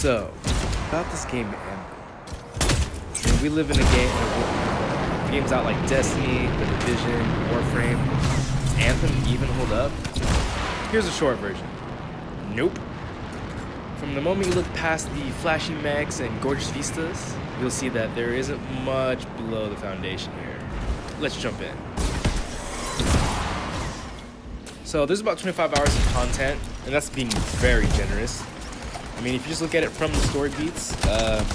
So, about this game, Anthem. We live in a game, games out like Destiny, The Division, Warframe. Does Anthem even hold up? Here's a short version. Nope. From the moment you look past the flashy mechs and gorgeous vistas, you'll see that there isn't much below the foundation here. Let's jump in. So there's about 25 hours of content, and that's being very generous. I mean, if you just look at it from the story beats, the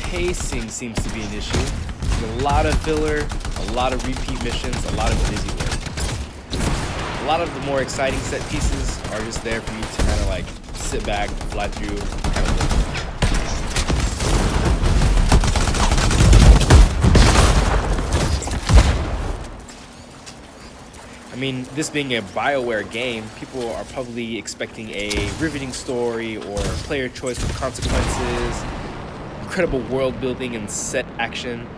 pacing seems to be an issue. There's a lot of filler, a lot of repeat missions, a lot of busy work. A lot of the more exciting set pieces are just there for you to kind of like sit back, fly through, kind of look. I mean, this being a BioWare game, people are probably expecting a riveting story or player choice with consequences, incredible world building and set action.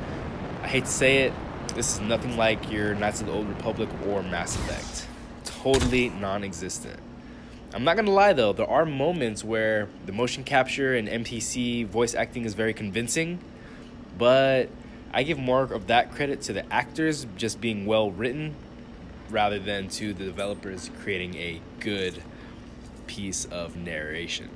I hate to say it, this is nothing like your Knights of the Old Republic or Mass Effect. Totally non-existent. I'm not gonna lie though, there are moments where the motion capture and NPC voice acting is very convincing, but I give more of that credit to the actors just being well written rather than to the developers creating a good piece of narration.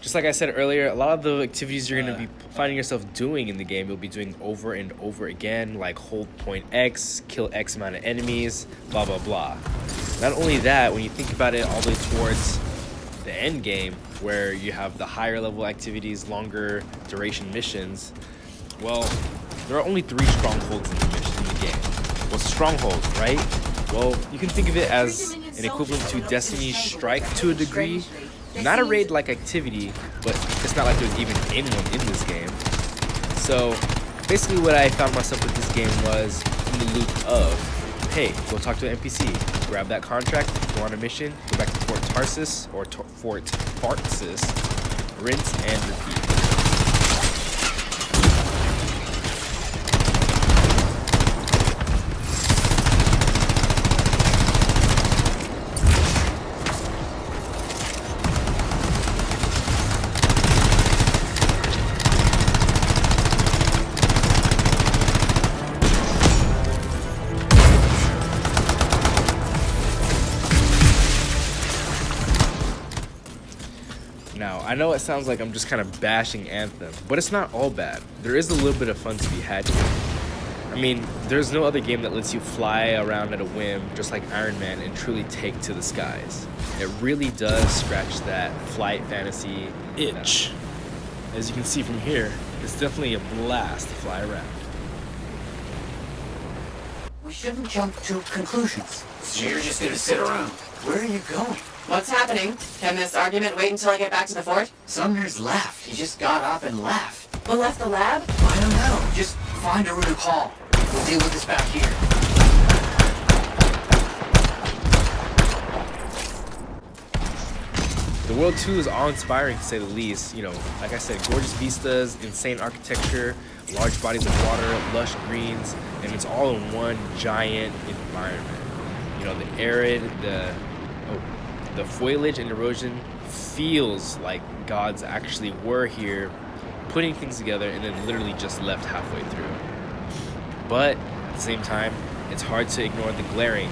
Just like I said earlier, a lot of the activities you're going to be finding yourself doing in the game, you'll be doing over and over again, like hold point X, kill X amount of enemies, blah, blah, blah. Not only that, when you think about it all the way towards the end game, where you have the higher level activities, longer duration missions, well, there are only 3 strongholds in the game. What's a stronghold, right? Well, you can think of it as an equivalent to Destiny's Strike to a degree. Not a raid-like activity, but it's not like there's even anyone in this game. So basically what I found myself with this game was in the loop of, hey, go talk to an NPC, grab that contract, go on a mission, go back to Fort Tarsis or Fort Fartsis, rinse and repeat. Now, I know it sounds like I'm just kind of bashing Anthem, but it's not all bad. There is a little bit of fun to be had here. I mean, there's no other game that lets you fly around at a whim just like Iron Man and truly take to the skies. It really does scratch that flight fantasy itch. As you can see from here, it's definitely a blast to fly around. We shouldn't jump to conclusions. So you're just gonna sit around. Where are you going? What's happening? Can this argument wait until I get back to the fort? Sumner's left. He just got up and left. Who left the lab? I don't know. Just find a route to call. We'll deal with this back here. The world 2 is awe-inspiring to say the least. You know, like I said, gorgeous vistas, insane architecture, large bodies of water, lush greens, and it's all in one giant environment. You know, the arid, the foliage and erosion feels like gods actually were here putting things together and then literally just left halfway through. But at the same time, it's hard to ignore the glaring.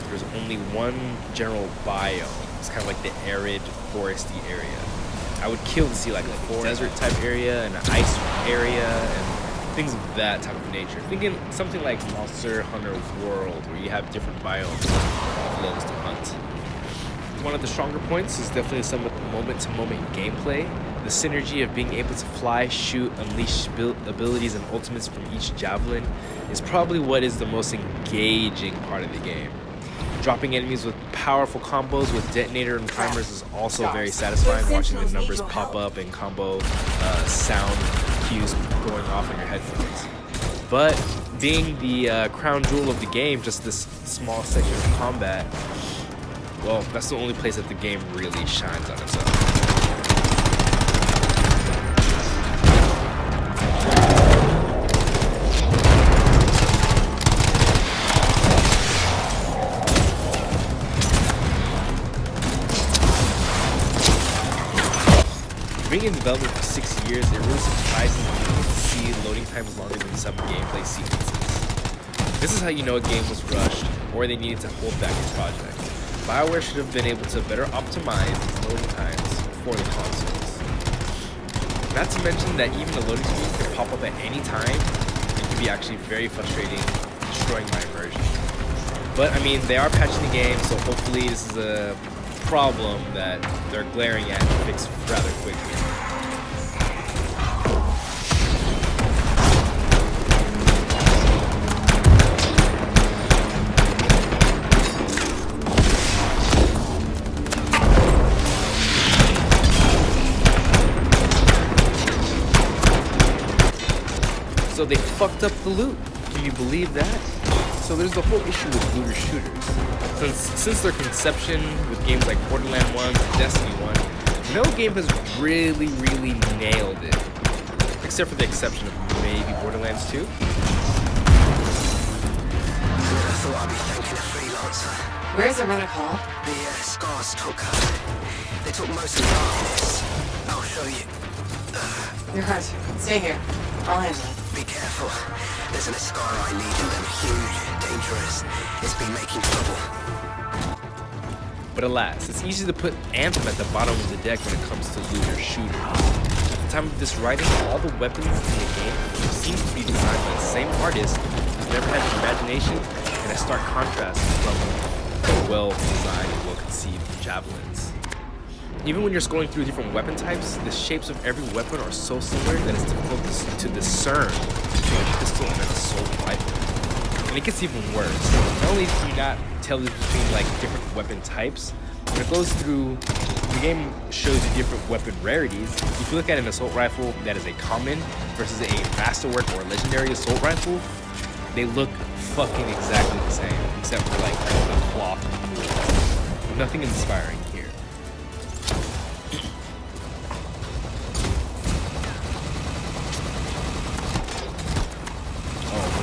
There's only one general biome. It's kind of like the arid, foresty area. I would kill to see like a desert type area and an ice area and things of that type of nature. Thinking something like Monster Hunter World, where you have different biomes of levels to hunt. One of the stronger points is definitely some of the moment-to-moment gameplay. The synergy of being able to fly, shoot, unleash abilities and ultimates from each javelin is probably what is the most engaging part of the game. Dropping enemies with powerful combos with detonator and timers is also very satisfying, watching the numbers pop up and combo sound cues going off on your headphones. But being the crown jewel of the game, just this small section of combat, well, that's the only place that the game really shines on its own. being in development for 6 years, it really surprises me to see loading times longer than some gameplay sequences. This is how you know a game was rushed, or they needed to hold back its project. BioWare should have been able to better optimize its loading times for the consoles. Not to mention that even the loading screen can pop up at any time, and can be actually very frustrating, destroying my immersion. But I mean, they are patching the game, so hopefully this is a problem that they're glaring at and fix rather quickly. So they fucked up the loot. Can you believe that? So there's the whole issue with looter shooters. Since their conception with games like Borderlands 1 and Destiny 1, no game has really nailed it. Except for the exception of maybe Borderlands 2. I thought I'd be thanking a freelancer. Where's the runner call? The scars took her. They took most of the darkness. I'll show you. You're hurt. Stay here. I'll handle it. Be careful. There's an scar I need in them. Huge, dangerous. It's been making trouble. But alas, it's easy to put Anthem at the bottom of the deck when it comes to looter shooters. At the time of this writing, all the weapons in the game seem to be designed by the same artist who's never had the imagination, and a stark contrast from the well-designed and well-conceived javelins. Even when you're scrolling through different weapon types, the shapes of every weapon are so similar that it's difficult to discern between a pistol and an assault rifle. And it gets even worse. Not only can you not tell between like different weapon types, when it goes through, the game shows you different weapon rarities. If you look at an assault rifle that is a common versus a masterwork or legendary assault rifle, they look fucking exactly the same, except for like the cloth. Nothing inspiring here.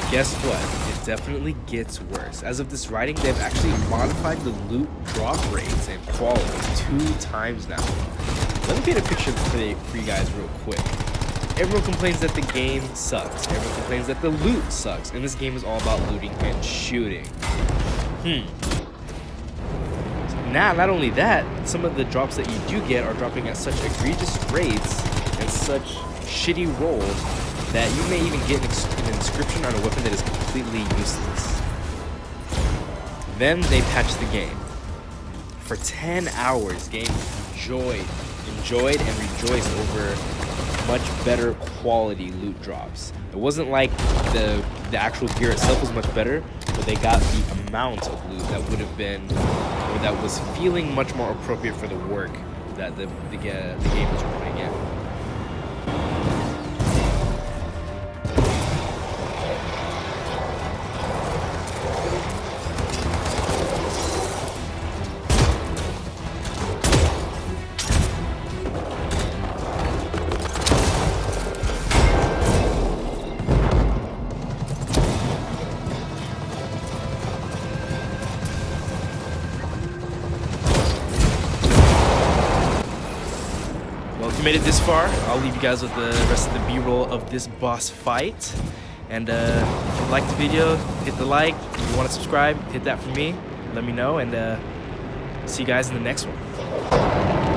Guess what? It definitely gets worse. As of this writing, they've actually modified the loot drop rates and quality 2 times now. Let me paint a picture for you guys real quick. Everyone complains that the game sucks. Everyone complains that the loot sucks. And this game is all about looting and shooting. Now, not only that, some of the drops that you do get are dropping at such egregious rates and such shitty rolls that you may even get an inscription on a weapon that is completely useless. Then they patch the game. For 10 hours, game enjoyed and rejoiced over much better quality loot drops. It wasn't like the actual gear itself was much better, but they got the amount of loot that would have been, or that was feeling much more appropriate for the work that the game was putting in. Well, if you made it this far, I'll leave you guys with the rest of the B-roll of this boss fight. And if you liked the video, hit the like. If you want to subscribe, hit that for me. Let me know, and see you guys in the next one.